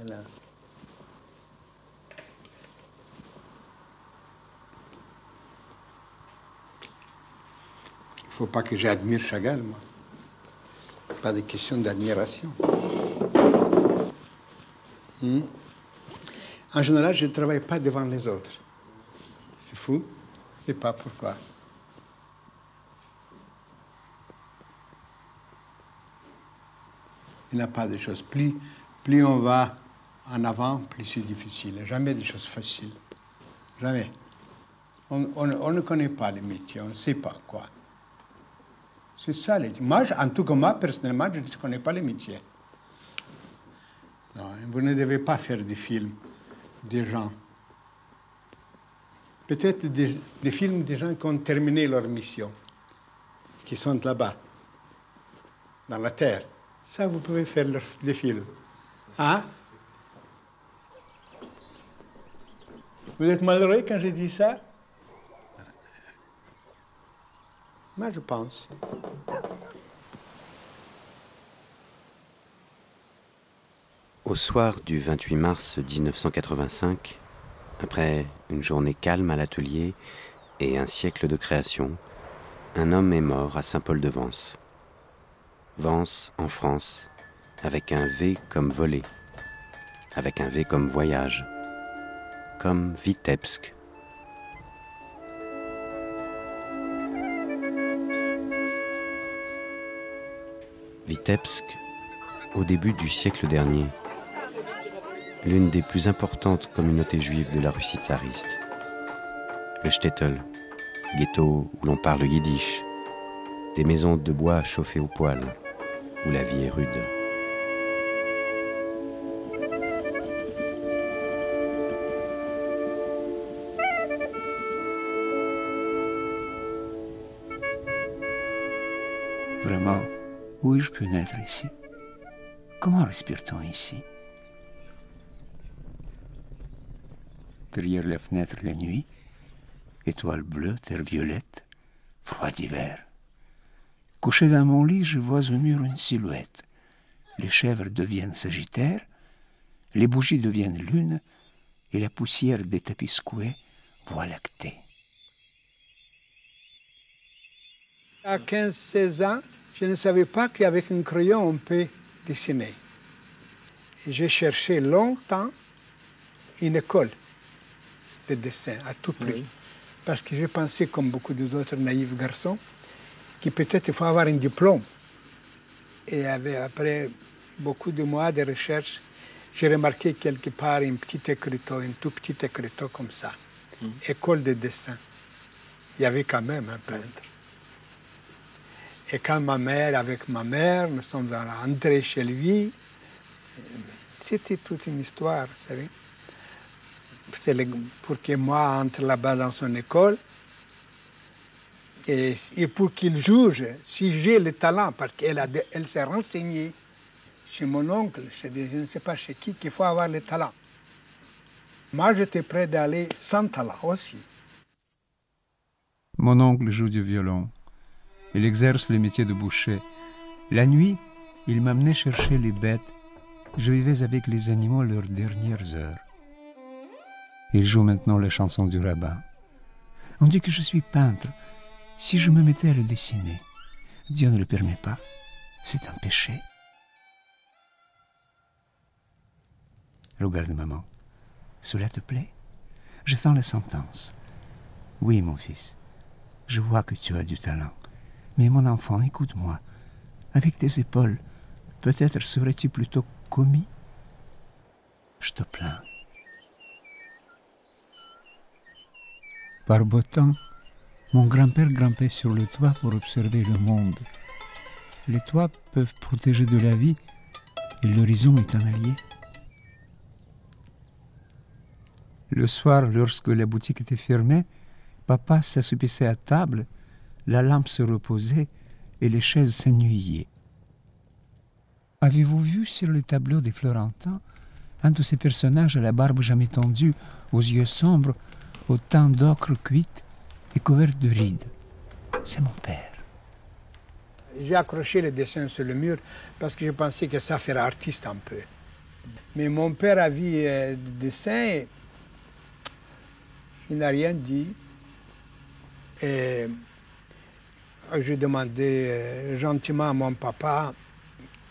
Voilà. Il ne faut pas que j'admire Chagall, moi. Pas de question d'admiration. En général, je ne travaille pas devant les autres. C'est fou, je ne sais pas pourquoi. Il n'y a pas de choses. Plus on va en avant, plus c'est difficile. Jamais des choses faciles. Jamais. On ne connaît pas les métiers, on ne sait pas quoi. C'est ça. Moi, en tout cas, moi, personnellement, je ne connais pas les métiers. Non, vous ne devez pas faire des films des gens. Peut-être des films des gens qui ont terminé leur mission, qui sont là-bas, dans la terre. Ça, vous pouvez faire des films. Hein? Vous êtes malheureux quand je dis ça? Moi, je pense. Au soir du 28 mars 1985, après une journée calme à l'atelier et un siècle de création, un homme est mort à Saint-Paul-de-Vence. Vence, en France, avec un V comme voler, avec un V comme voyage, comme Vitebsk. Vitebsk, au début du siècle dernier, l'une des plus importantes communautés juives de la Russie tsariste. Le shtetl, ghetto où l'on parle yiddish, des maisons de bois chauffées au poêle, où la vie est rude. Vraiment, où ai-je pu naître ici? Comment respire-t-on ici? Derrière la fenêtre la nuit, étoiles bleues, terre violette, froid d'hiver. Couché dans mon lit, je vois au mur une silhouette. Les chèvres deviennent sagittaires, les bougies deviennent lune, et la poussière des tapis secoués, voie lactée. À 15-16 ans, je ne savais pas qu'avec un crayon, on peut dessiner. J'ai cherché longtemps une école de dessin à tout prix. Oui. Parce que j'ai pensé, comme beaucoup d'autres naïfs garçons, qu'il peut-être il faut avoir un diplôme. Et après beaucoup de mois de recherche, j'ai remarqué quelque part un petit écriteau, un tout petit écriteau comme ça. École de dessin. Il y avait quand même un peintre. Et quand avec ma mère, nous sommes rentrés chez lui, c'était toute une histoire, vous savez. Pour que moi entre là-bas dans son école, et pour qu'il juge si j'ai le talent, parce qu'elle s'est renseignée chez mon oncle, je ne sais pas chez qui, qu'il faut avoir le talent. Moi, j'étais prêt d'aller sans talent aussi. Mon oncle joue du violon. Il exerce le métier de boucher. La nuit, il m'amenait chercher les bêtes. Je vivais avec les animaux leurs dernières heures. Il joue maintenant les chansons du rabbin. On dit que je suis peintre. Si je me mettais à le dessiner, Dieu ne le permet pas. C'est un péché. Regarde, maman. Cela te plaît? Je sens la sentence. Oui, mon fils. Je vois que tu as du talent. Mais mon enfant, écoute-moi. Avec tes épaules, peut-être serais-tu plutôt commis? Je te plains. Par beau temps, mon grand-père grimpait sur le toit pour observer le monde. Les toits peuvent protéger de la vie et l'horizon est un allié. Le soir, lorsque la boutique était fermée, papa s'assoupissait à table, la lampe se reposait et les chaises s'ennuyaient. Avez-vous vu sur le tableau des Florentins un de ces personnages à la barbe jamais tendue, aux yeux sombres, au teint d'ocre cuite et couvert de rides? C'est mon père. J'ai accroché les dessins sur le mur parce que je pensais que ça ferait artiste un peu. Mais mon père a vu le dessin, il n'a rien dit. Et j'ai demandé gentiment à mon papa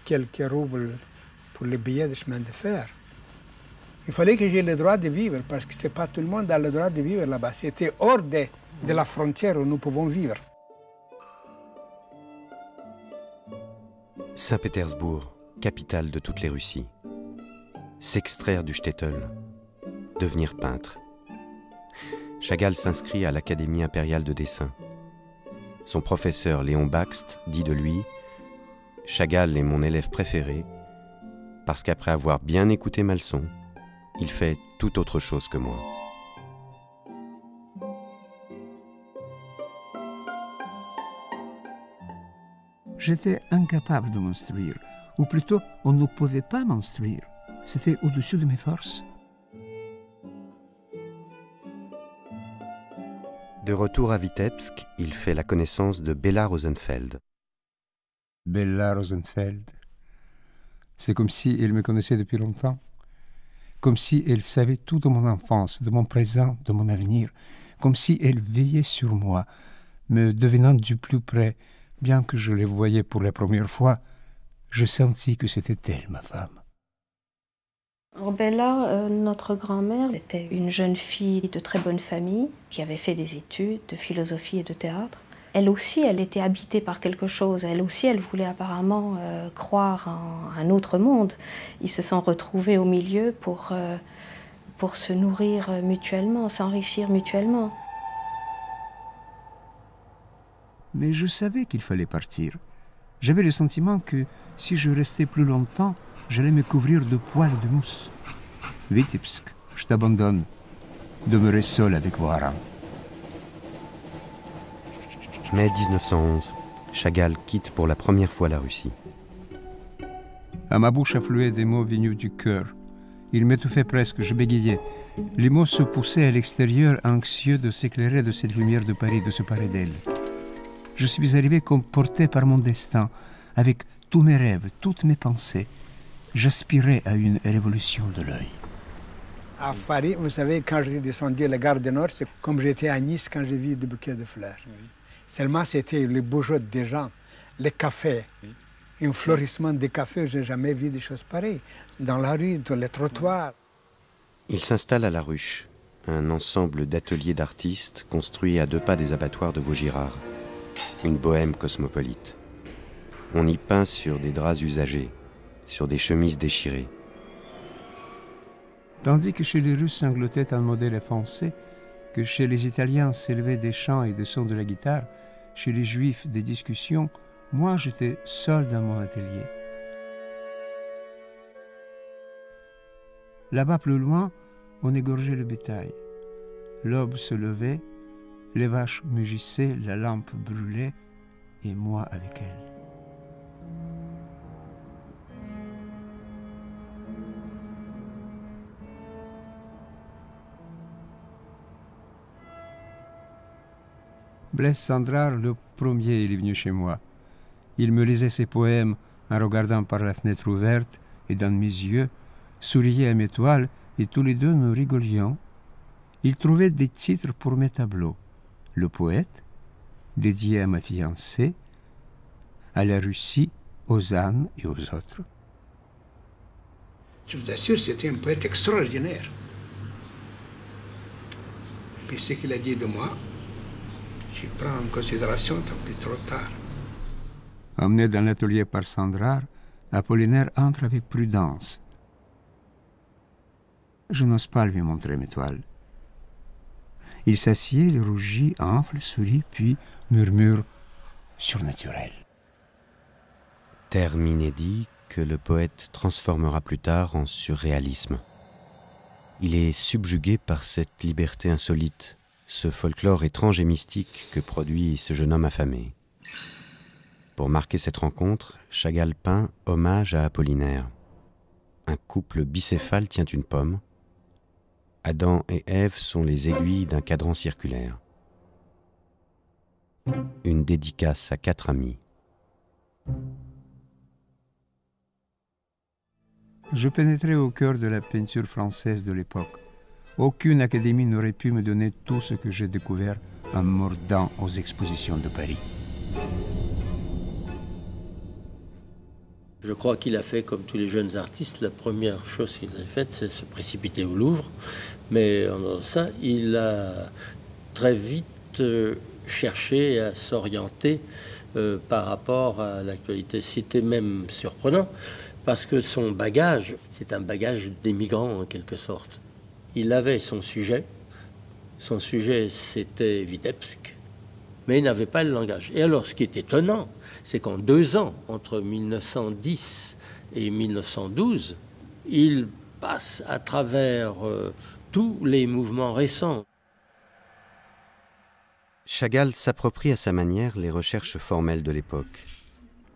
quelques roubles pour le billet de chemin de fer. Il fallait que j'aie le droit de vivre, parce que c'est pas tout le monde qui a le droit de vivre là-bas. C'était hors de la frontière où nous pouvons vivre. Saint-Pétersbourg, capitale de toutes les Russies. S'extraire du shtetl, devenir peintre. Chagall s'inscrit à l'Académie impériale de dessin. Son professeur Léon Bakst dit de lui « Chagall est mon élève préféré parce qu'après avoir bien écouté ma leçon, il fait tout autre chose que moi. » J'étais incapable de m'instruire, ou plutôt on ne pouvait pas m'instruire. C'était au-dessus de mes forces. De retour à Vitebsk, il fait la connaissance de Bella Rosenfeld. Bella Rosenfeld. C'est comme si elle me connaissait depuis longtemps. Comme si elle savait tout de mon enfance, de mon présent, de mon avenir. Comme si elle veillait sur moi, me devinant du plus près. Bien que je les voyais pour la première fois, je sentis que c'était elle, ma femme. Bella, notre grand-mère, était une jeune fille de très bonne famille qui avait fait des études de philosophie et de théâtre. Elle aussi, elle était habitée par quelque chose. Elle aussi, elle voulait apparemment croire en un autre monde. Ils se sont retrouvés au milieu pour se nourrir mutuellement, s'enrichir mutuellement. Mais je savais qu'il fallait partir. J'avais le sentiment que si je restais plus longtemps, j'allais me couvrir de poils de mousse. Vitebsk, je t'abandonne. Demeurez seul avec vos harengs. Mai 1911, Chagall quitte pour la première fois la Russie. À ma bouche affluaient des mots venus du cœur. Il m'étouffait presque, je bégayais. Les mots se poussaient à l'extérieur, anxieux de s'éclairer de cette lumière de Paris, de se parer d'elle. Je suis arrivé comme porté par mon destin, avec tous mes rêves, toutes mes pensées. J'aspirais à une révolution de l'œil. À Paris, vous savez, quand j'ai descendu à la gare du Nord, c'est comme j'étais à Nice quand j'ai vu des bouquets de fleurs. Oui. Seulement, c'était les beaux jours des gens, les cafés. Oui. Un fleurissement des cafés, je n'ai jamais vu des choses pareilles. Dans la rue, dans les trottoirs. Il s'installe à La Ruche, un ensemble d'ateliers d'artistes construits à 2 pas des abattoirs de Vaugirard. Une bohème cosmopolite. On y peint sur des draps usagés, sur des chemises déchirées. Tandis que chez les Russes sanglotait un modèle offensé, que chez les Italiens s'élevaient des chants et des sons de la guitare, chez les Juifs des discussions, moi j'étais seul dans mon atelier. Là-bas plus loin, on égorgeait le bétail. L'aube se levait, les vaches mugissaient, la lampe brûlait, et moi avec elle. Blaise Cendrars, le premier, il est venu chez moi. Il me lisait ses poèmes en regardant par la fenêtre ouverte et dans mes yeux, souriait à mes toiles et tous les deux nous rigolions. Il trouvait des titres pour mes tableaux. Le poète, dédié à ma fiancée, à la Russie, aux ânes et aux autres. Je vous assure, c'était un poète extraordinaire. Puis ce qu'il a dit de moi, je prends en considération depuis trop tard. Emmené dans l'atelier par Cendrars, Apollinaire entre avec prudence. Je n'ose pas lui montrer mes toiles. Il s'assied, il rougit, enfle, sourit, puis murmure surnaturel. Terme inédit que le poète transformera plus tard en surréalisme. Il est subjugué par cette liberté insolite, ce folklore étrange et mystique que produit ce jeune homme affamé. Pour marquer cette rencontre, Chagall peint hommage à Apollinaire. Un couple bicéphale tient une pomme. Adam et Ève sont les aiguilles d'un cadran circulaire. Une dédicace à 4 amis. Je pénétrais au cœur de la peinture française de l'époque. Aucune académie n'aurait pu me donner tout ce que j'ai découvert en mordant aux expositions de Paris. Je crois qu'il a fait, comme tous les jeunes artistes, la première chose qu'il a faite, c'est se précipiter au Louvre. Mais en dehors de ça, il a très vite cherché à s'orienter par rapport à l'actualité. C'était même surprenant, parce que son bagage, c'est un bagage d'émigrant en quelque sorte. Il avait son sujet c'était Vitebsk, mais il n'avait pas le langage. Et alors, ce qui est étonnant, c'est qu'en 2 ans, entre 1910 et 1912, il passe à travers tous les mouvements récents. Chagall s'approprie à sa manière les recherches formelles de l'époque.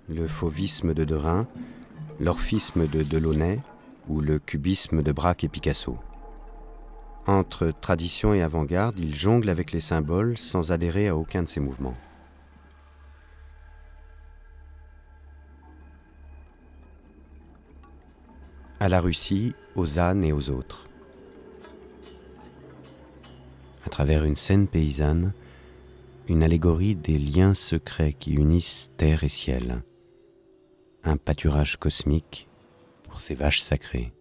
Le fauvisme de Derain, l'orphisme de Delaunay ou le cubisme de Braque et Picasso. Entre tradition et avant-garde, il jongle avec les symboles sans adhérer à aucun de ces mouvements. À la Russie, aux ânes et aux autres. À travers une scène paysanne, une allégorie des liens secrets qui unissent terre et ciel. Un pâturage cosmique pour ces vaches sacrées.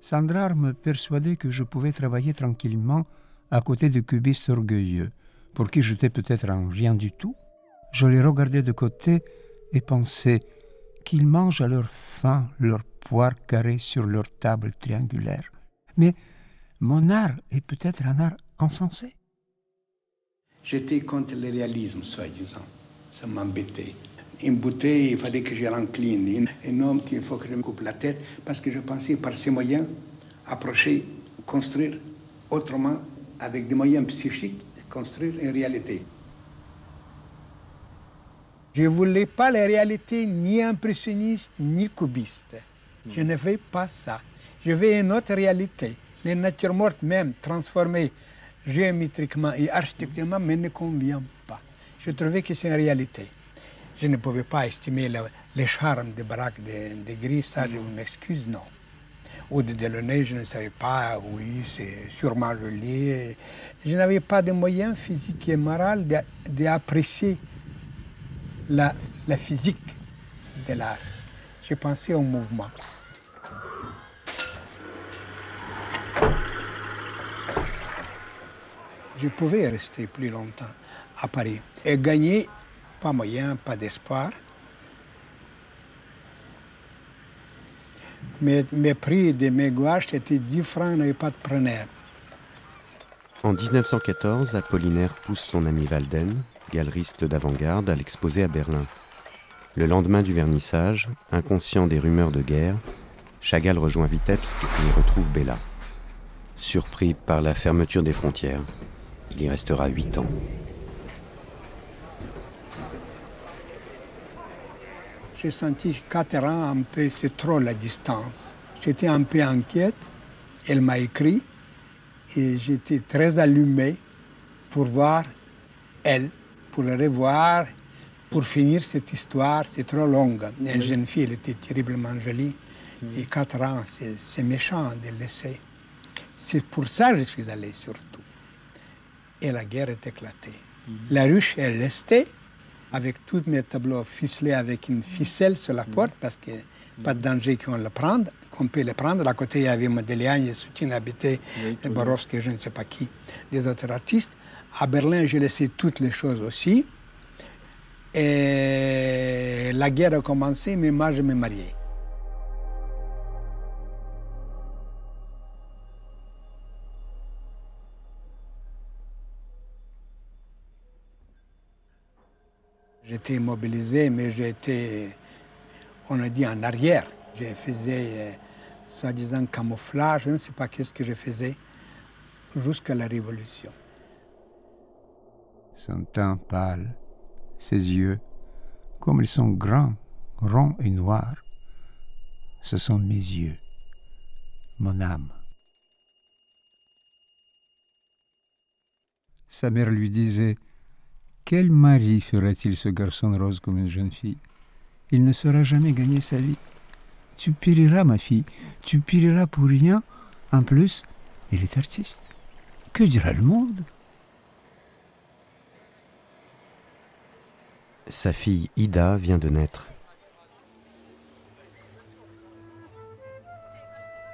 Sandrard me persuadait que je pouvais travailler tranquillement à côté de cubistes orgueilleux, pour qui j'étais peut-être en rien du tout. Je les regardais de côté et pensais qu'ils mangent à leur faim leurs poires carrées sur leur table triangulaire. Mais mon art est peut-être un art insensé. J'étais contre le réalisme, soi-disant. Ça m'embêtait. Une bouteille, il fallait que je l'incline. Un homme, il faut que je me coupe la tête, parce que je pensais par ces moyens approcher, construire autrement, avec des moyens psychiques, construire une réalité. Je ne voulais pas la réalité ni impressionniste ni cubiste. Je ne veux pas ça. Je veux une autre réalité. Les natures mortes même, transformées géométriquement et architecturellement, mais ne convient pas. Je trouvais que c'est une réalité. Je ne pouvais pas estimer les charmes des Braque, des Gris, ça je m'excuse, non. Ou de Delaunay, je ne savais pas, oui, c'est sûrement joli. Je n'avais pas de moyens physiques et moraux d'apprécier la physique de l'art. Je pensais au mouvement. Je pouvais rester plus longtemps à Paris et gagner, pas moyen, pas d'espoir. Mes prix de mes gouaches, c'était 10 francs, n'avait pas de preneur. En 1914, Apollinaire pousse son ami Walden, galeriste d'avant-garde, à l'exposer à Berlin. Le lendemain du vernissage, inconscient des rumeurs de guerre, Chagall rejoint Vitebsk et y retrouve Bella. Surpris par la fermeture des frontières, il y restera 8 ans. J'ai senti 4 ans un peu, c'est trop la distance. J'étais un peu inquiète. Elle m'a écrit et j'étais très allumé pour voir elle, pour la revoir, pour finir cette histoire. C'est trop longue. Une jeune fille, elle était terriblement jolie. Et 4 ans, c'est méchant de laisser. C'est pour ça que je suis allé surtout. Et la guerre est éclatée. La ruche est restée, avec tous mes tableaux ficelés avec une ficelle sur la porte, parce qu'il n'y a pas de danger qu'on peut le prendre. À côté, il y avait Modigliani et Soutine habité, Borowski, je ne sais pas qui, des autres artistes. À Berlin, j'ai laissé toutes les choses aussi. Et la guerre a commencé, mais moi, je me mariais. J'étais immobilisé, mais j'étais, on a dit, en arrière. Je faisais, soi-disant, camouflage, je ne sais pas qu'est-ce que je faisais, jusqu'à la Révolution. Son teint pâle, ses yeux, comme ils sont grands, ronds et noirs, ce sont mes yeux, mon âme. Sa mère lui disait: Quel mari ferait-il ce garçon rose comme une jeune fille? Il ne saura jamais gagner sa vie. Tu périras, ma fille, tu périras pour rien. En plus, il est artiste. Que dira le monde? Sa fille Ida vient de naître.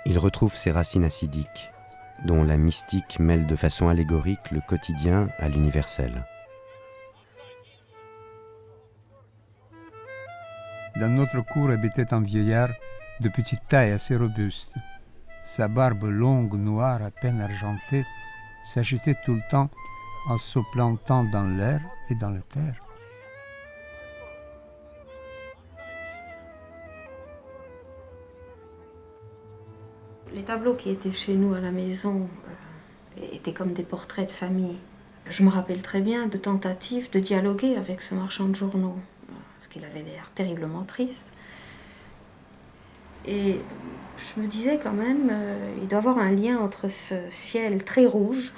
Il retrouve ses racines acidiques, dont la mystique mêle de façon allégorique le quotidien à l'universel. Dans notre cour habitait un vieillard de petite taille assez robuste. Sa barbe longue, noire, à peine argentée, s'agitait tout le temps en se plantant dans l'air et dans la terre. Les tableaux qui étaient chez nous à la maison étaient comme des portraits de famille. Je me rappelle très bien de tentatives de dialoguer avec ce marchand de journaux, parce qu'il avait l'air terriblement triste. Et je me disais quand même, il doit y avoir un lien entre ce ciel très rouge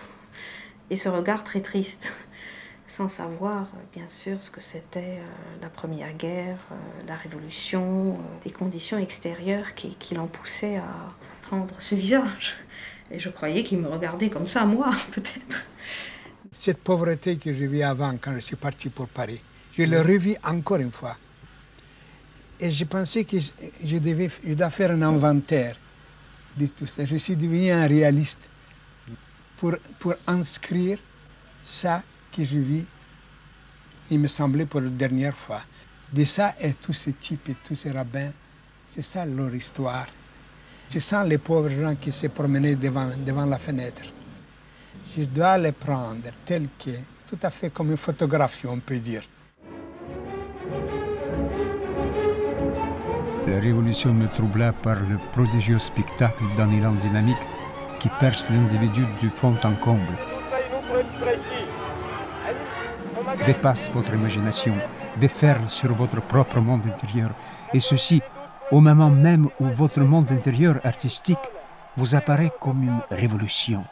et ce regard très triste, sans savoir bien sûr ce que c'était la Première Guerre, la Révolution, des conditions extérieures qui l'ont poussé à prendre ce visage. Et je croyais qu'il me regardait comme ça, moi, peut-être. Cette pauvreté que je vis avant, quand je suis parti pour Paris, je l'ai revue encore une fois. Et je pensais que je dois faire un inventaire de tout ça. Je suis devenu un réaliste pour inscrire ça que je vis, il me semblait, pour la dernière fois. De ça et tous ces types et tous ces rabbins, c'est ça leur histoire. C'est ça les pauvres gens qui se promenaient devant la fenêtre. Je dois les prendre tels que, tout à fait comme une photographie, on peut dire. La Révolution me troubla par le prodigieux spectacle d'un élan dynamique qui perce l'individu du fond en comble. Dépasse votre imagination, déferle sur votre propre monde intérieur, et ceci au moment même où votre monde intérieur artistique vous apparaît comme une révolution.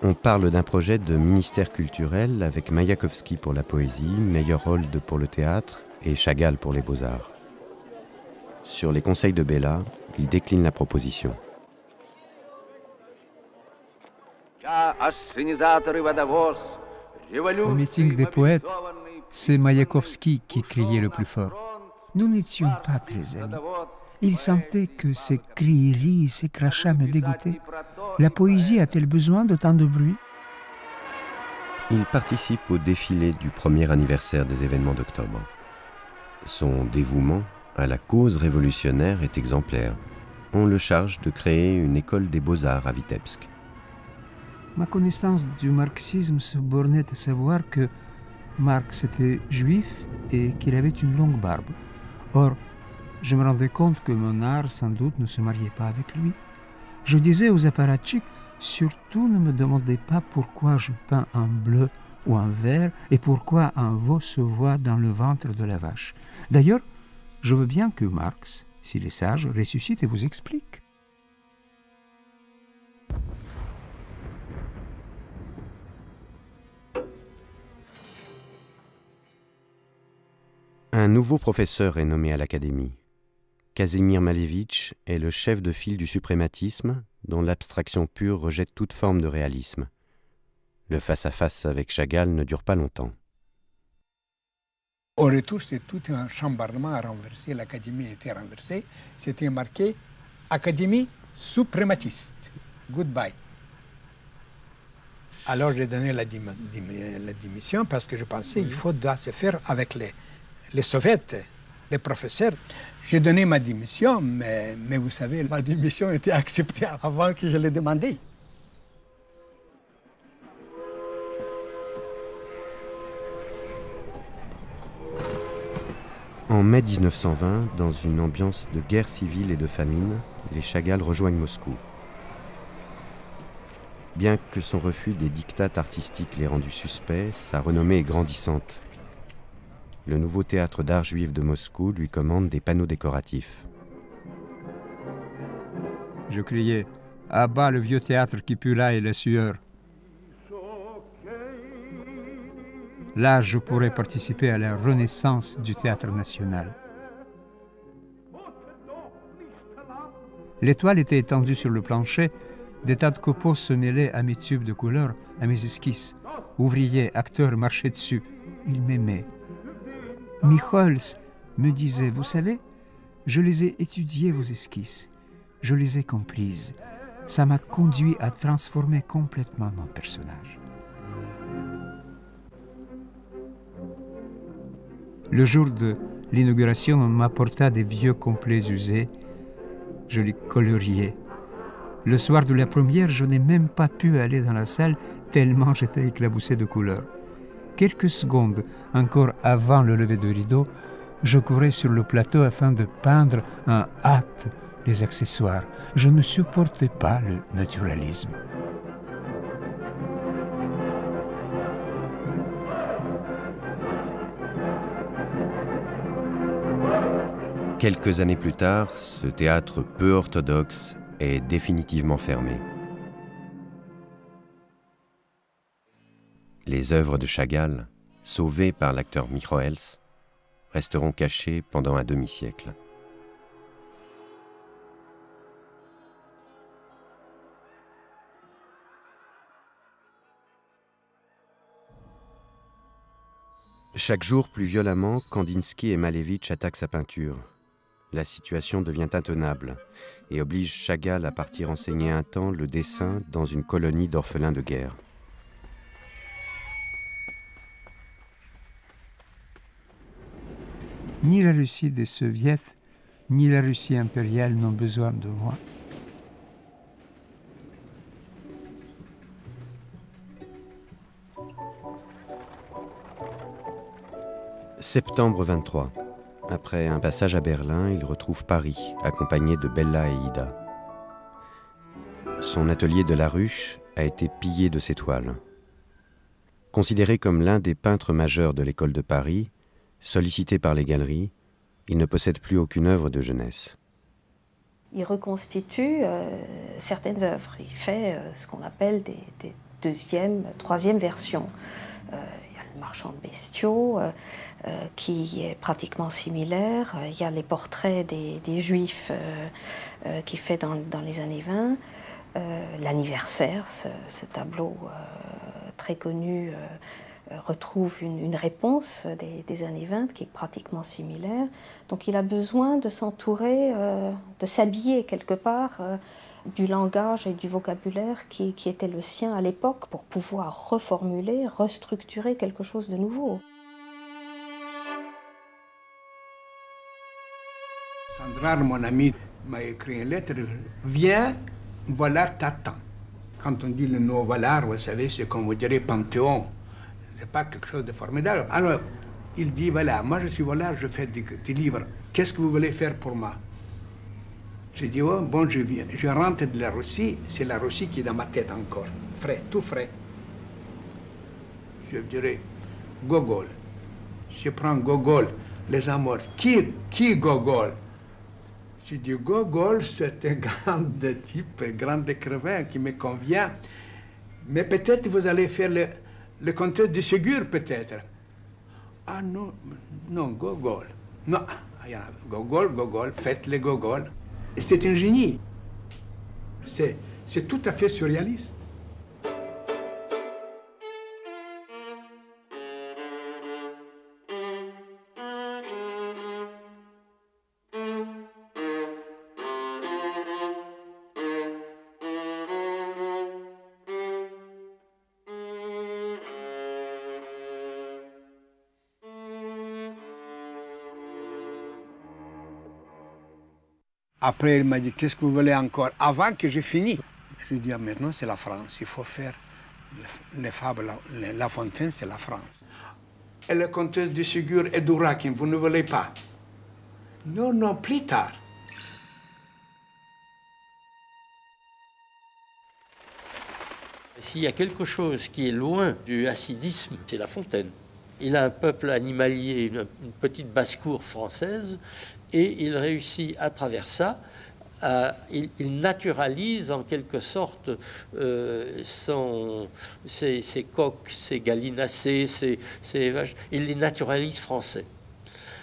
On parle d'un projet de ministère culturel avec Maïakovski pour la poésie, Meyerhold pour le théâtre et Chagall pour les beaux-arts. Sur les conseils de Bella, il décline la proposition. Au meeting des poètes, c'est Maïakovski qui criait le plus fort. Nous n'étions pas très amis. Il sentait que ces crieries, ces crachats me dégoûtaient. La poésie a-t-elle besoin de tant de bruit? Il participe au défilé du premier anniversaire des événements d'octobre. Son dévouement à la cause révolutionnaire est exemplaire. On le charge de créer une école des beaux-arts à Vitebsk. Ma connaissance du marxisme se bornait à savoir que Marx était juif et qu'il avait une longue barbe. Or, je me rendais compte que mon art, sans doute, ne se mariait pas avec lui. Je disais aux apparatchiks, surtout ne me demandez pas pourquoi je peins en bleu ou en vert et pourquoi un veau se voit dans le ventre de la vache. D'ailleurs, je veux bien que Marx, s'il est sage, ressuscite et vous explique. Un nouveau professeur est nommé à l'Académie. Casimir Malevitch est le chef de file du suprématisme, dont l'abstraction pure rejette toute forme de réalisme. Le face-à-face avec Chagall ne dure pas longtemps. Au retour, c'est tout un chambardement renversé. L'Académie était renversée. C'était marqué « Académie suprématiste. Goodbye ». Alors j'ai donné la démission parce que je pensais qu'il doit se faire avec les soviets, les professeurs. J'ai donné ma démission, mais vous savez, ma démission était acceptée avant que je l'ai demandé. En mai 1920, dans une ambiance de guerre civile et de famine, les Chagall rejoignent Moscou. Bien que son refus des diktats artistiques l'ait rendu suspect, sa renommée est grandissante. Le nouveau théâtre d'art juif de Moscou lui commande des panneaux décoratifs. Je criais « À bas le vieux théâtre qui pue là et la sueur ». Là, je pourrais participer à la renaissance du théâtre national. Les toiles étaient étendues sur le plancher, des tas de copeaux se mêlaient à mes tubes de couleurs, à mes esquisses. Ouvriers, acteurs marchaient dessus. Ils m'aimaient. Michoels me disait, vous savez, je les ai étudiées, vos esquisses. Je les ai comprises. Ça m'a conduit à transformer complètement mon personnage. Le jour de l'inauguration, on m'apporta des vieux complets usés. Je les coloriais. Le soir de la première, je n'ai même pas pu aller dans la salle tellement j'étais éclaboussé de couleurs. Quelques secondes encore avant le lever de rideau, je courais sur le plateau afin de peindre en hâte les accessoires. Je ne supportais pas le naturalisme. Quelques années plus tard, ce théâtre peu orthodoxe est définitivement fermé. Les œuvres de Chagall, sauvées par l'acteur Michoels, resteront cachées pendant un demi-siècle. Chaque jour, plus violemment, Kandinsky et Malevich attaquent sa peinture. La situation devient intenable et oblige Chagall à partir enseigner un temps le dessin dans une colonie d'orphelins de guerre. Ni la Russie des Soviets, ni la Russie impériale n'ont besoin de moi. Septembre 23. Après un passage à Berlin, il retrouve Paris, accompagné de Bella et Ida. Son atelier de La Ruche a été pillé de ses toiles. Considéré comme l'un des peintres majeurs de l'école de Paris, sollicité par les galeries, il ne possède plus aucune œuvre de jeunesse. Il reconstitue certaines œuvres. Il fait ce qu'on appelle des deuxième, troisième versions. Il y a Le Marchand de bestiaux, qui est pratiquement similaire. Il y a les portraits des Juifs qu'il fait dans les années 20. L'anniversaire, ce tableau très connu, retrouve une réponse des années 20 qui est pratiquement similaire. Donc il a besoin de s'entourer, de s'habiller quelque part du langage et du vocabulaire qui était le sien à l'époque pour pouvoir reformuler, restructurer quelque chose de nouveau. Sandra, mon ami, m'a écrit une lettre. Viens, Vollard t'attend. Quand on dit le nom Vollard, vous savez, c'est comme vous direz Panthéon. C'est pas quelque chose de formidable. Alors, il dit, voilà, moi je suis Vollard, je fais des livres. Qu'est-ce que vous voulez faire pour moi? J'ai dit, oh, bon, je viens. Je rentre de la Russie, c'est la Russie qui est dans ma tête encore. Frais, tout frais. Je dirais, Gogol. Je prends Gogol, Les Amours. Qui Gogol? J'ai dit, Gogol, c'est un grand type, un grand écrivain qui me convient. Mais peut-être vous allez faire le Comtesse de Ségur, peut-être. Ah non, non, Gogol. Non, Gogol, faites le Gogol. C'est un génie. C'est tout à fait surréaliste. Après, il m'a dit, qu'est-ce que vous voulez encore? Avant que j'ai fini. Je lui ai dit, ah, maintenant c'est la France, il faut faire les fables, La Fontaine, c'est la France. Et le Comtesse de Ségur et d'Ourakin, vous ne voulez pas? Non, non, plus tard. S'il y a quelque chose qui est loin du hassidisme, c'est La Fontaine. Il a un peuple animalier, une petite basse-cour française, et il réussit à travers ça il naturalise en quelque sorte ses coqs, ses gallinacés, ses vaches, il les naturalise français.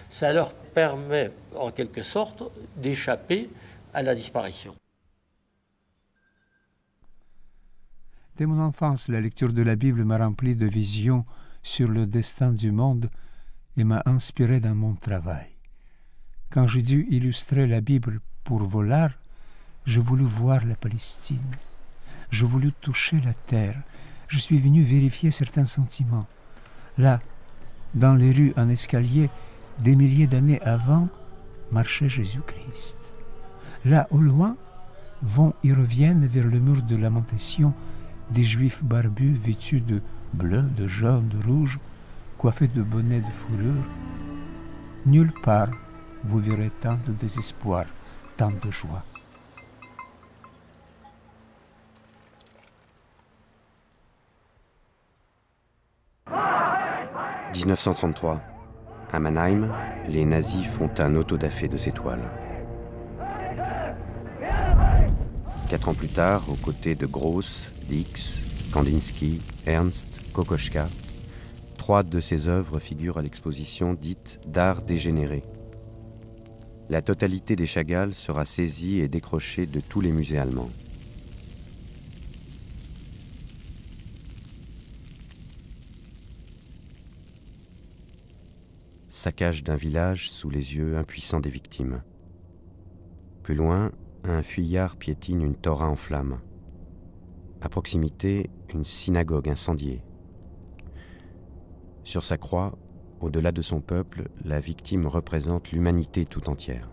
Ça leur permet en quelque sorte d'échapper à la disparition. Dès mon enfance, la lecture de la Bible m'a rempli de visions sur le destin du monde et m'a inspiré dans mon travail. Quand j'ai dû illustrer la Bible pour Vollard, je voulus voir la Palestine. Je voulus toucher la terre. Je suis venu vérifier certains sentiments. Là, dans les rues en escalier, des milliers d'années avant, marchait Jésus-Christ. Là, au loin, vont et reviennent vers le mur de lamentation des Juifs barbus vêtus de bleu, de jaune, de rouge, coiffés de bonnets de fourrure. Nulle part vous verrez tant de désespoir, tant de joie. « 1933. À Mannheim, les nazis font un autodafé de ces toiles. 4 ans plus tard, aux côtés de Gross, Dix, Kandinsky, Ernst, Kokoschka, 3 de ses œuvres figurent à l'exposition dite d'art dégénéré. La totalité des Chagall sera saisie et décrochée de tous les musées allemands. Saccage d'un village sous les yeux impuissants des victimes. Plus loin, un fuyard piétine une Torah en flammes. À proximité, une synagogue incendiée. Sur sa croix, au-delà de son peuple, la victime représente l'humanité tout entière.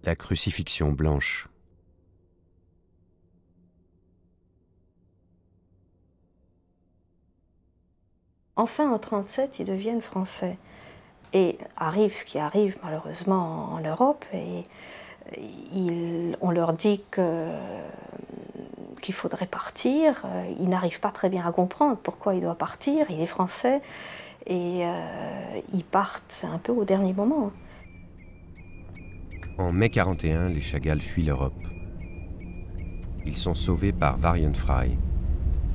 La crucifixion blanche. Enfin, en 1937, ils deviennent français. Et arrive ce qui arrive malheureusement en Europe, et on leur dit qu'il faudrait partir. Ils n'arrivent pas très bien à comprendre pourquoi il doit partir. Il est français, et ils partent un peu au dernier moment. En mai 1941, les Chagall fuient l'Europe. Ils sont sauvés par Varian-Fry,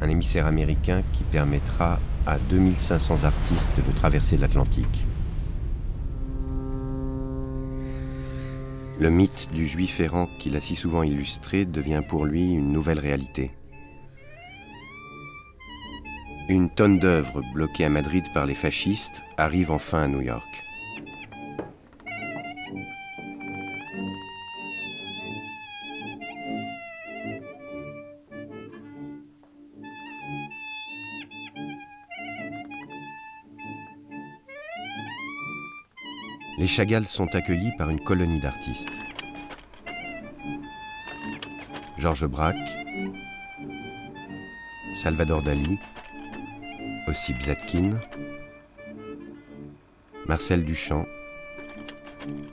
un émissaire américain qui permettra à 2500 artistes de traverser l'Atlantique. Le mythe du juif errant qu'il a si souvent illustré devient pour lui une nouvelle réalité. Une tonne d'œuvres bloquées à Madrid par les fascistes arrive enfin à New York. Les Chagall sont accueillis par une colonie d'artistes. Georges Braque, Salvador Dali, Ossip Zadkine, Marcel Duchamp,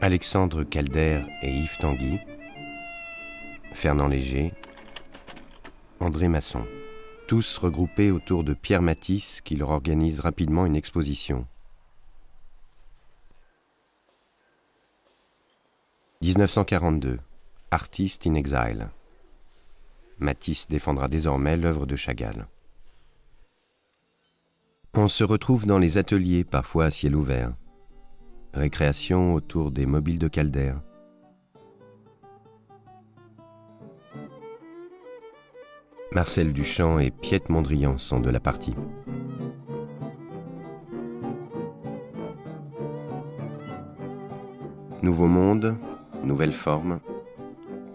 Alexandre Calder et Yves Tanguy, Fernand Léger, André Masson, tous regroupés autour de Pierre Matisse qui leur organise rapidement une exposition. 1942, Artist in Exile. Matisse défendra désormais l'œuvre de Chagall. On se retrouve dans les ateliers, parfois à ciel ouvert. Récréation autour des mobiles de Calder. Marcel Duchamp et Piet Mondrian sont de la partie. Nouveau monde, nouvelle forme.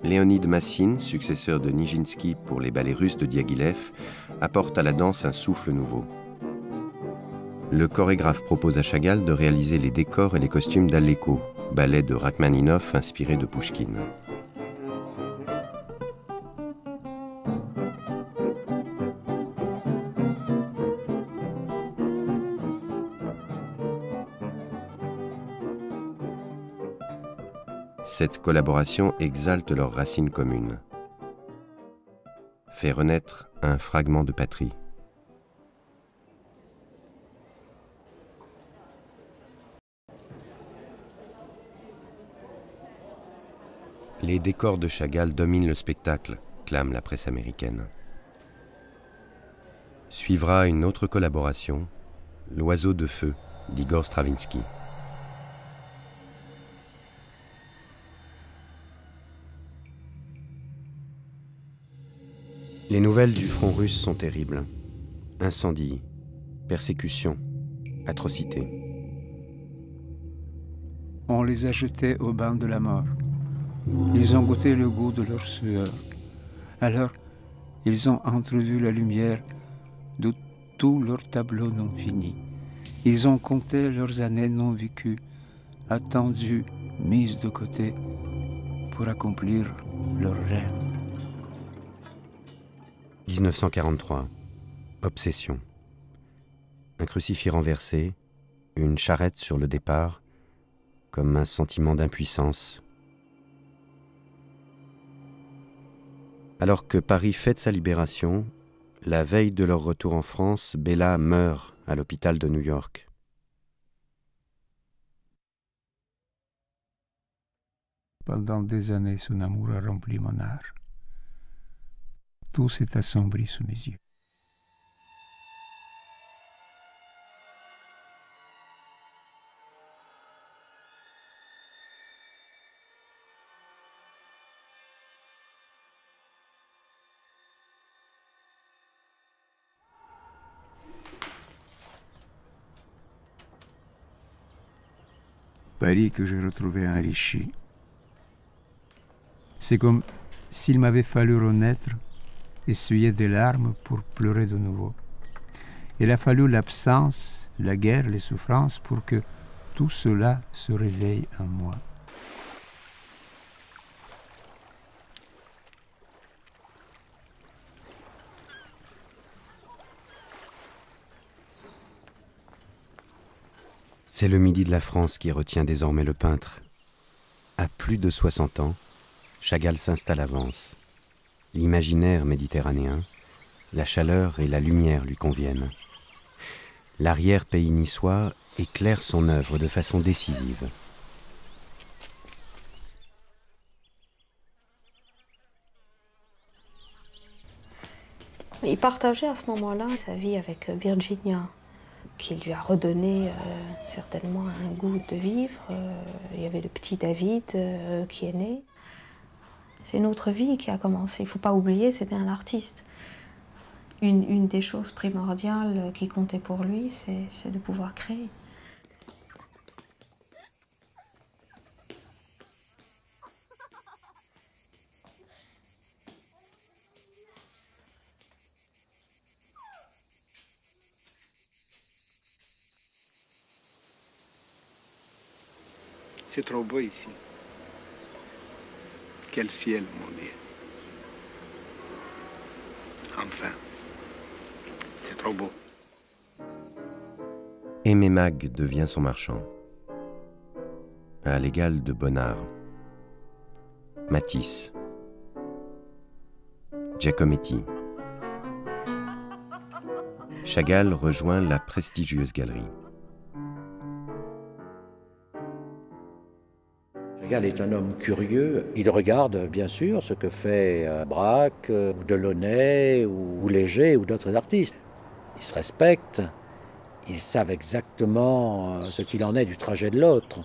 Léonid Massine, successeur de Nijinsky pour les ballets russes de Diaghilev, apporte à la danse un souffle nouveau. Le chorégraphe propose à Chagall de réaliser les décors et les costumes d'Aleko, ballet de Rachmaninov inspiré de Pouchkine. Cette collaboration exalte leurs racines communes, fait renaître un fragment de patrie. Les décors de Chagall dominent le spectacle, clame la presse américaine. Suivra une autre collaboration, L'Oiseau de feu d'Igor Stravinsky. Les nouvelles du front russe sont terribles. Incendies, persécutions, atrocités. On les a jetés au bain de la mort. Ils ont goûté le goût de leur sueur. Alors, ils ont entrevu la lumière de tous leurs tableaux non finis. Ils ont compté leurs années non vécues, attendues, mises de côté, pour accomplir leurs rêves. 1943. Obsession. Un crucifix renversé, une charrette sur le départ, comme un sentiment d'impuissance. Alors que Paris fête sa libération, la veille de leur retour en France, Bella meurt à l'hôpital de New York. Pendant des années, son amour a rempli mon âme. Tout s'est assombri sous mes yeux. Paris que j'ai retrouvé enrichi. C'est comme s'il m'avait fallu renaître, essuyer des larmes pour pleurer de nouveau. Il a fallu l'absence, la guerre, les souffrances pour que tout cela se réveille en moi. C'est le midi de la France qui retient désormais le peintre. À plus de 60 ans, Chagall s'installe à Vence. L'imaginaire méditerranéen, la chaleur et la lumière lui conviennent. L'arrière-pays niçois éclaire son œuvre de façon décisive. Il partageait à ce moment-là sa vie avec Virginia, qui lui a redonné certainement un goût de vivre. Il y avait le petit David qui est né. C'est une autre vie qui a commencé. Il ne faut pas oublier, c'était un artiste. Une des choses primordiales qui comptait pour lui, c'est de pouvoir créer. C'est trop beau ici. Quel ciel, mon Dieu. Enfin, c'est trop beau. Aimé Mag devient son marchand. À l'égal de Bonnard, Matisse, Giacometti. Chagall rejoint la prestigieuse galerie. Chagall est un homme curieux. Il regarde bien sûr ce que fait Braque, ou Delaunay, ou Léger, ou d'autres artistes. Ils se respectent, ils savent exactement ce qu'il en est du trajet de l'autre.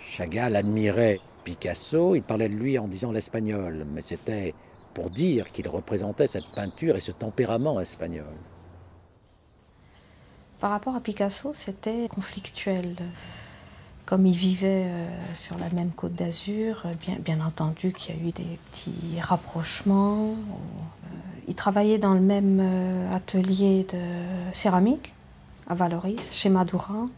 Chagall admirait Picasso, il parlait de lui en disant l'espagnol, mais c'était pour dire qu'il représentait cette peinture et ce tempérament espagnol. Par rapport à Picasso, c'était conflictuel. Comme il vivait sur la même côte d'Azur, bien entendu qu'il y a eu des petits rapprochements. Il travaillait dans le même atelier de céramique, à Valoris, chez Madourin.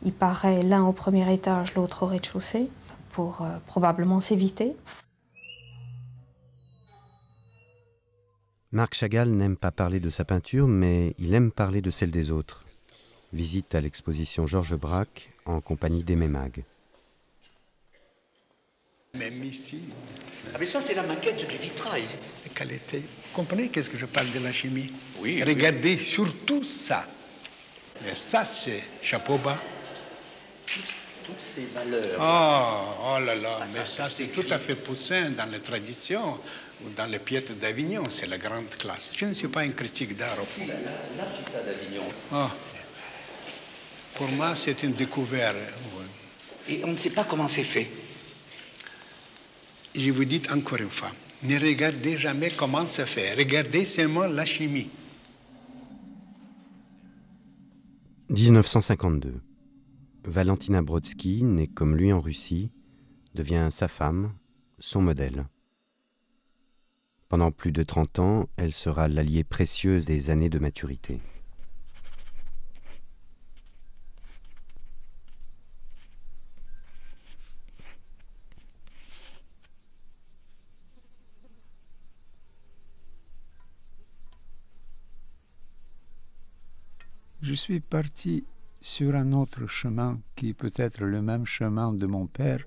Il paraît l'un au premier étage, l'autre au rez-de-chaussée, pour probablement s'éviter. Marc Chagall n'aime pas parler de sa peinture, mais il aime parler de celle des autres. Visite à l'exposition Georges Braque en compagnie d'Aimé Mag. Même ici, Ah mais ça c'est la maquette du vitrail. la qualité. Vous comprenez qu'est-ce que je parle de la chimie? Oui. Regardez surtout ça. Et ça, c'est chapeau bas. toutes ces valeurs. Oh là là, mais ça c'est tout à fait Poussin dans les traditions, ou dans les piètres d'Avignon, c'est la grande classe. Je ne suis pas un critique d'art au fond. La Pietà d'Avignon. Oh. Pour moi, c'est une découverte. Et on ne sait pas comment c'est fait. Je vous dis encore une fois, ne regardez jamais comment c'est fait, regardez seulement la chimie. 1952. Valentina Brodsky, née comme lui en Russie, devient sa femme, son modèle. Pendant plus de 30 ans, elle sera l'alliée précieuse des années de maturité. Je suis parti sur un autre chemin qui peut être le même chemin de mon père,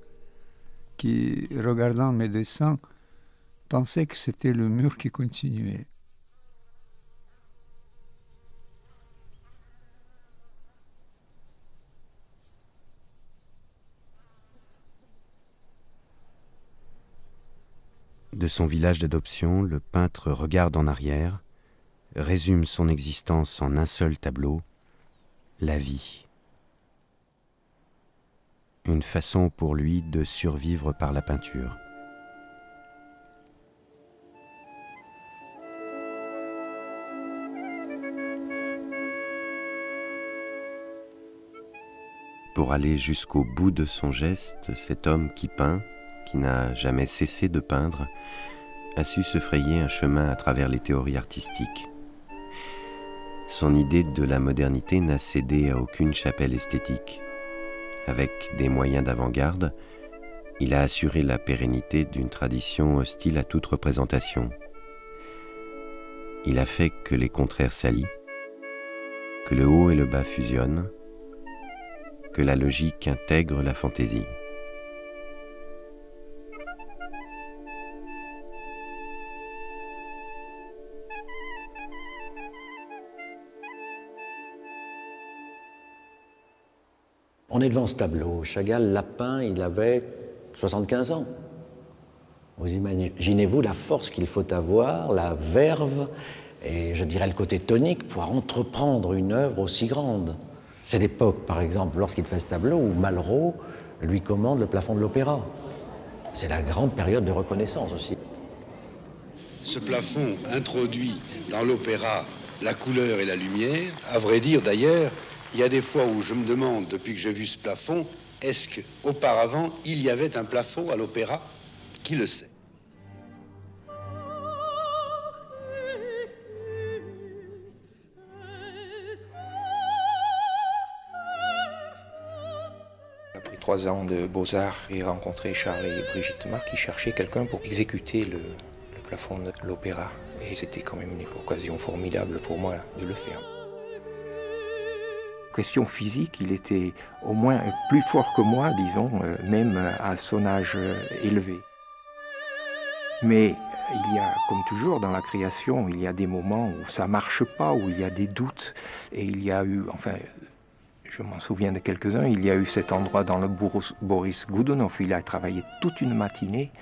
qui, regardant mes dessins, pensait que c'était le mur qui continuait. De son village d'adoption, le peintre regarde en arrière, résume son existence en un seul tableau, la vie. Une façon pour lui de survivre par la peinture. Pour aller jusqu'au bout de son geste, cet homme qui peint, qui n'a jamais cessé de peindre, a su se frayer un chemin à travers les théories artistiques. Son idée de la modernité n'a cédé à aucune chapelle esthétique. Avec des moyens d'avant-garde, il a assuré la pérennité d'une tradition hostile à toute représentation. Il a fait que les contraires s'allient, que le haut et le bas fusionnent, que la logique intègre la fantaisie. On est devant ce tableau. Chagall l'a peint, il avait 75 ans. Vous imaginez-vous la force qu'il faut avoir, la verve, et je dirais le côté tonique pour entreprendre une œuvre aussi grande. C'est l'époque, par exemple, lorsqu'il fait ce tableau, où Malraux lui commande le plafond de l'opéra. C'est la grande période de reconnaissance aussi. Ce plafond introduit dans l'opéra la couleur et la lumière. À vrai dire, d'ailleurs, il y a des fois où je me demande, depuis que j'ai vu ce plafond, est-ce qu'auparavant, il y avait un plafond à l'opéra? Qui le sait? Après 3 ans de Beaux-Arts, j'ai rencontré Charles et Brigitte Marc qui cherchaient quelqu'un pour exécuter le plafond de l'opéra. Et c'était quand même une occasion formidable pour moi de le faire. Question physique, il était au moins plus fort que moi, disons, même à son âge élevé. Mais il y a, comme toujours dans la création, il y a des moments où ça ne marche pas, où il y a des doutes. Et il y a eu, enfin, je m'en souviens de quelques-uns, il y a eu cet endroit dans le Boris Godunov, il a travaillé toute une matinée,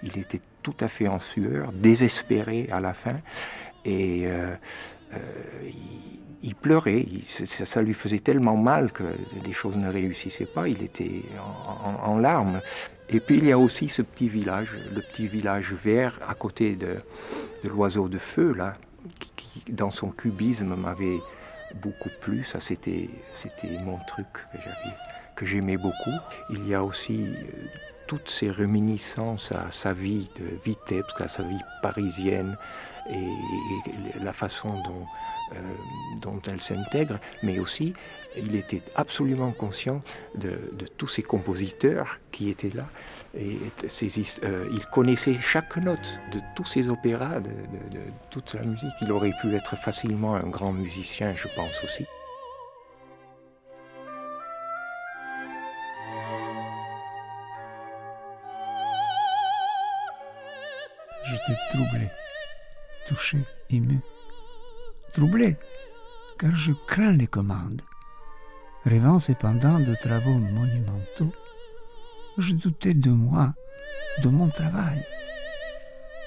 il était tout à fait en sueur, désespéré à la fin, et il pleurait, ça lui faisait tellement mal que les choses ne réussissaient pas, il était en larmes. Et puis il y a aussi ce petit village, le petit village vert à côté de l'oiseau de feu, là, qui dans son cubisme m'avait beaucoup plu, ça c'était mon truc que j'aimais beaucoup. Il y a aussi toutes ces réminiscences à sa vie de Vitebsk, à sa vie parisienne, et la façon dont elle s'intègre, mais aussi il était absolument conscient de tous ces compositeurs qui étaient là, et il connaissait chaque note de tous ces opéras, de toute la musique. Il aurait pu être facilement un grand musicien, je pense aussi. J'étais troublé, touché, ému. Troublé, car je crains les commandes. Rêvant cependant de travaux monumentaux, je doutais de moi, de mon travail.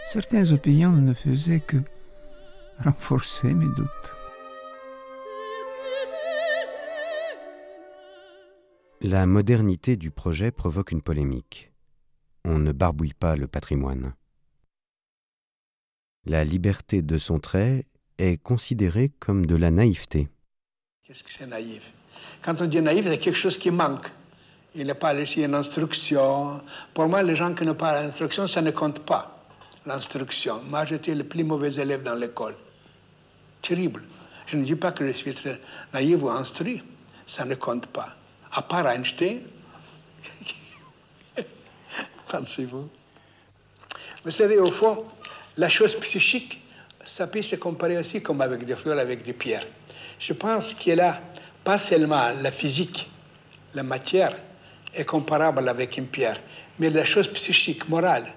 Certaines opinions ne faisaient que renforcer mes doutes. La modernité du projet provoque une polémique. On ne barbouille pas le patrimoine. La liberté de son trait est considérée comme de la naïveté. Qu'est-ce que c'est naïf? Quand on dit naïf, c'est quelque chose qui manque. Il n'est pas laissé une instruction. Pour moi, les gens qui n'ont pas l'instruction, ça ne compte pas, l'instruction. Moi, j'étais le plus mauvais élève dans l'école. Terrible. Je ne dis pas que je suis très naïf ou instruit. Ça ne compte pas. À part Einstein, pensez-vous. Vous savez, au fond, la chose psychique, ça peut se comparer aussi comme avec des fleurs, avec des pierres. Je pense qu'il a pas seulement la physique, la matière est comparable avec une pierre, mais la chose psychique, morale,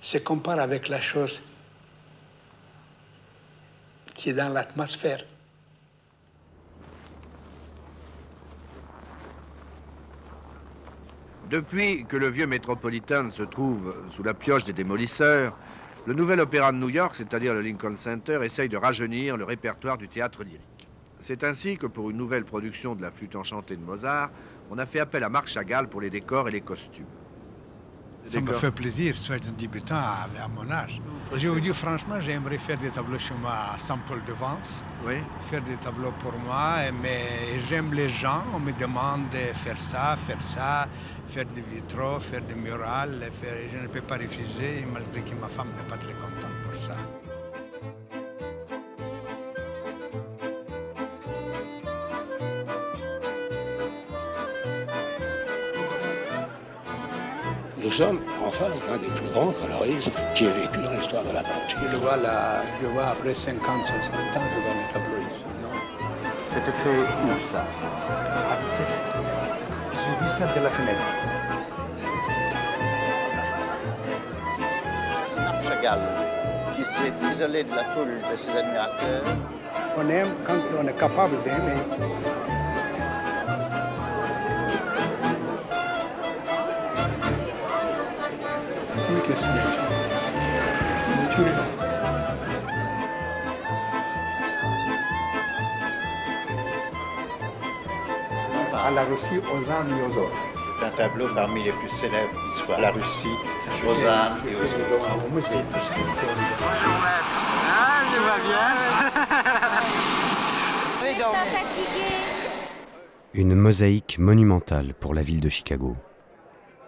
se compare avec la chose qui est dans l'atmosphère. Depuis que le vieux Metropolitan se trouve sous la pioche des démolisseurs, le nouvel opéra de New York, c'est-à-dire le Lincoln Center, essaye de rajeunir le répertoire du théâtre lyrique. C'est ainsi que pour une nouvelle production de la Flûte enchantée de Mozart, on a fait appel à Marc Chagall pour les décors et les costumes. Ça me fait plaisir, soit débutant à mon âge. Je vous dis franchement, j'aimerais faire des tableaux chez moi à Saint-Paul de Vence. Oui. Faire des tableaux pour moi, mais j'aime les gens, on me demande de faire ça, faire des vitraux, faire des murales, je ne peux pas refuser, malgré que ma femme n'est pas très contente pour ça. Nous sommes en face d'un des plus grands coloristes qui ait vécu dans l'histoire de la peinture. Je vois après 50, 60 ans, je vois les tableaux ici. C'était fait où ça? J'ai vu ça de la fenêtre. C'est Marc Chagall qui s'est isolé de la foule de ses admirateurs. On aime quand on est capable d'aimer. Avec la signature. À la Russie, Ozan et Ozor. C'est un tableau parmi les plus célèbres qui soit la Russie, Ozan et Ozor. Bonjour maître. Ah, je vois bien. Une mosaïque monumentale pour la ville de Chicago.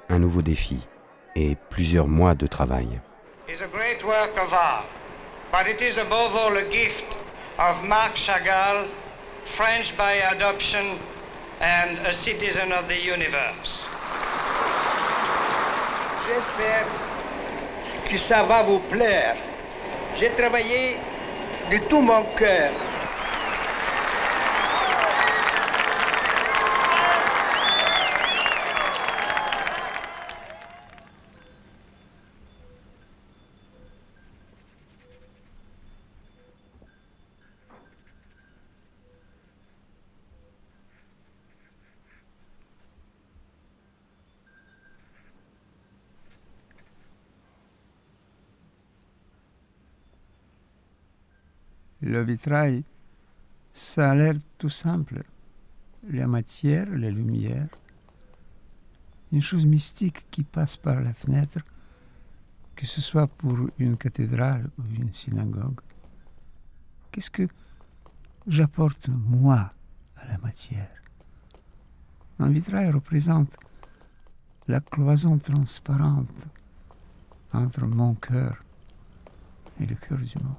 Un nouveau défi et plusieurs mois de travail. It's a great work of art, but it is above all a gift of Marc Chagall, French by adoption and a citizen of the universe. J'espère que ça va vous plaire. J'ai travaillé de tout mon cœur. Le vitrail, ça a l'air tout simple. La matière, la lumière, une chose mystique qui passe par la fenêtre, que ce soit pour une cathédrale ou une synagogue. Qu'est-ce que j'apporte, moi, à la matière? Un vitrail représente la cloison transparente entre mon cœur et le cœur du monde.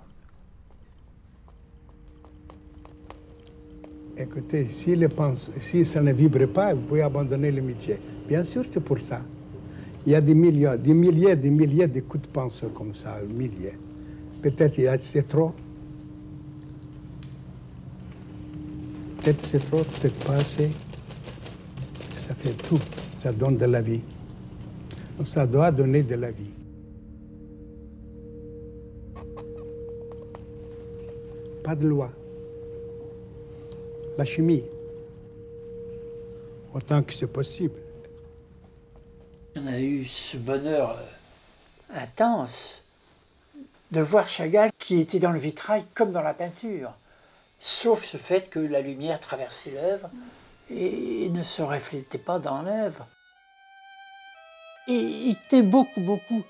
Écoutez, si ça ne vibre pas, vous pouvez abandonner le métier. Bien sûr, c'est pour ça. Il y a des milliers de coups de pinceau comme ça, milliers. Peut-être c'est trop. Peut-être c'est trop, peut-être pas assez. Ça fait tout. Ça donne de la vie. Donc ça doit donner de la vie. Pas de loi. La chimie. autant que c'est possible. On a eu ce bonheur intense de voir Chagall qui était dans le vitrail comme dans la peinture, sauf ce fait que la lumière traversait l'œuvre et ne se reflétait pas dans l'œuvre. Et il tenait beaucoup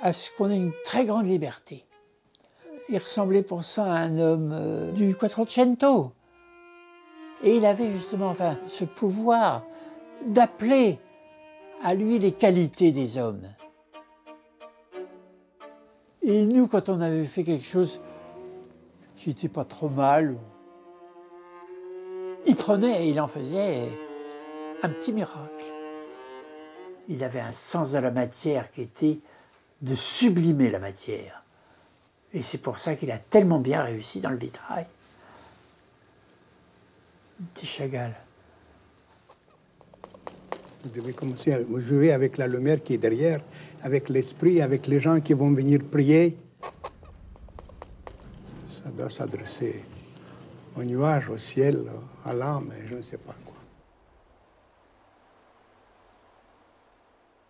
à ce qu'on ait une très grande liberté. Il ressemblait pour ça à un homme du Quattrocento. Et il avait justement ce pouvoir d'appeler à lui les qualités des hommes. Et nous, quand on avait fait quelque chose qui n'était pas trop mal, il prenait et il en faisait un petit miracle. Il avait un sens de la matière qui était de sublimer la matière. Et c'est pour ça qu'il a tellement bien réussi dans le vitrail. Petit Chagall. Vous devez commencer à jouer avec la lumière qui est derrière, avec l'esprit, avec les gens qui vont venir prier. Ça doit s'adresser au nuage, au ciel, à l'âme, je ne sais pas quoi.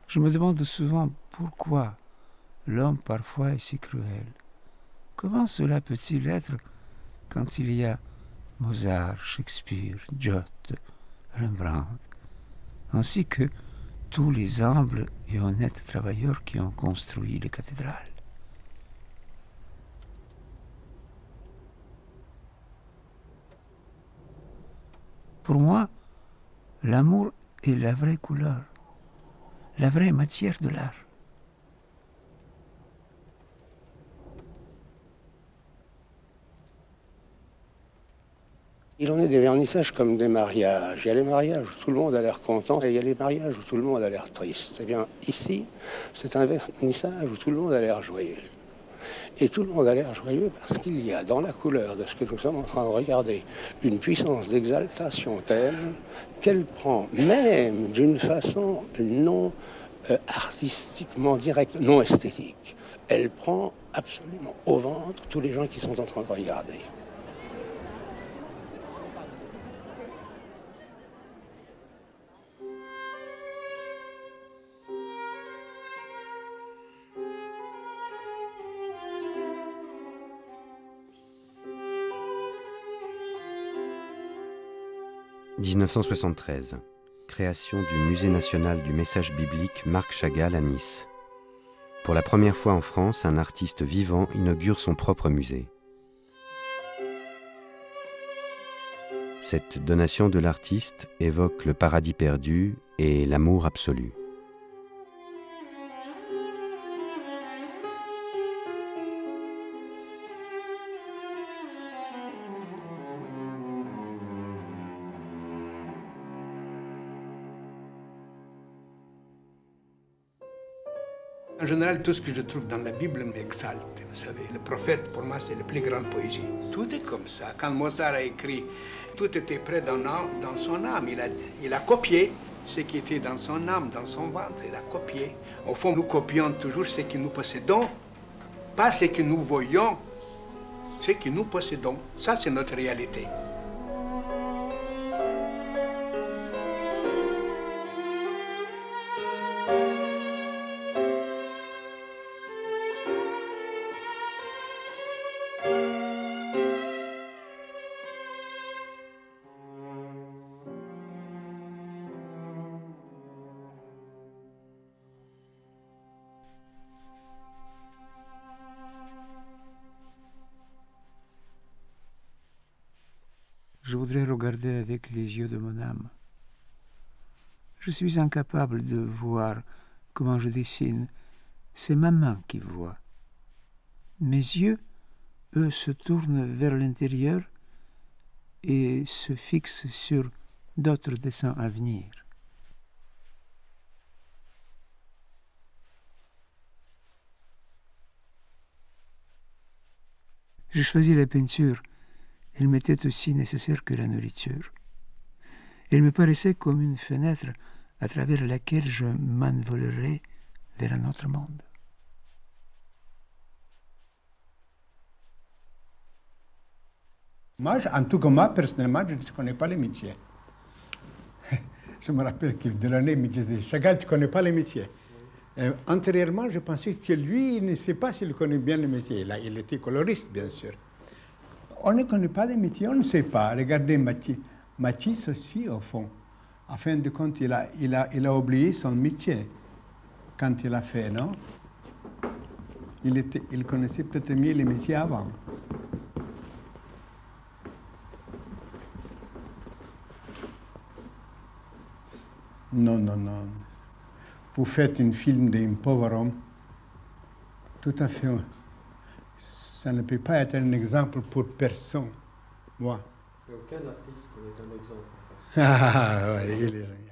Je me demande souvent pourquoi l'homme parfois est si cruel. Comment cela peut-il être quand il y a Mozart, Shakespeare, Goethe, Rembrandt, ainsi que tous les humbles et honnêtes travailleurs qui ont construit les cathédrales. Pour moi, l'amour est la vraie couleur, la vraie matière de l'art. Il en est des vernissages comme des mariages. Il y a les mariages où tout le monde a l'air content et il y a les mariages où tout le monde a l'air triste. Eh bien, ici, c'est un vernissage où tout le monde a l'air joyeux. Et tout le monde a l'air joyeux parce qu'il y a dans la couleur de ce que nous sommes en train de regarder une puissance d'exaltation telle qu'elle prend, même d'une façon non artistiquement directe, non esthétique, elle prend absolument au ventre tous les gens qui sont en train de regarder. « 1973, création du Musée national du message biblique Marc Chagall à Nice. Pour la première fois en France, un artiste vivant inaugure son propre musée. Cette donation de l'artiste évoque le paradis perdu et l'amour absolu. En général, tout ce que je trouve dans la Bible m'exalte. Vous savez, le prophète, pour moi, c'est la plus grande poésie. Tout est comme ça. Quand Mozart a écrit, tout était prêt dans son âme. Il a copié ce qui était dans son âme, dans son ventre. Il a copié. Au fond, nous copions toujours ce que nous possédons, pas ce que nous voyons, ce que nous possédons. Ça, c'est notre réalité. Je voudrais regarder avec les yeux de mon âme. Je suis incapable de voir comment je dessine. C'est ma main qui voit. Mes yeux, eux, se tournent vers l'intérieur et se fixent sur d'autres dessins à venir. J'ai choisi la peinture. Elle m'était aussi nécessaire que la nourriture. Elle me paraissait comme une fenêtre à travers laquelle je m'envolerais vers un autre monde. Moi, en tout cas, moi, personnellement, je ne connais pas les métiers. Je me rappelle qu'il Delaunay me disait, Chagall, tu ne connais pas les métiers. Et antérieurement, je pensais que lui, il ne sait pas s'il connaît bien les métiers. Là, il était coloriste, bien sûr. On ne connaît pas les métiers, on ne sait pas. Regardez Matisse aussi, au fond. En fin de compte, il a oublié son métier quand il a fait, non? Il connaissait peut-être mieux les métiers avant. Non, non, non. Vous faites un film d'un pauvre homme, tout à fait. Ça ne peut pas être un exemple pour personne. Moi. Aucun artiste n'est un exemple. Ah, ouais, il est...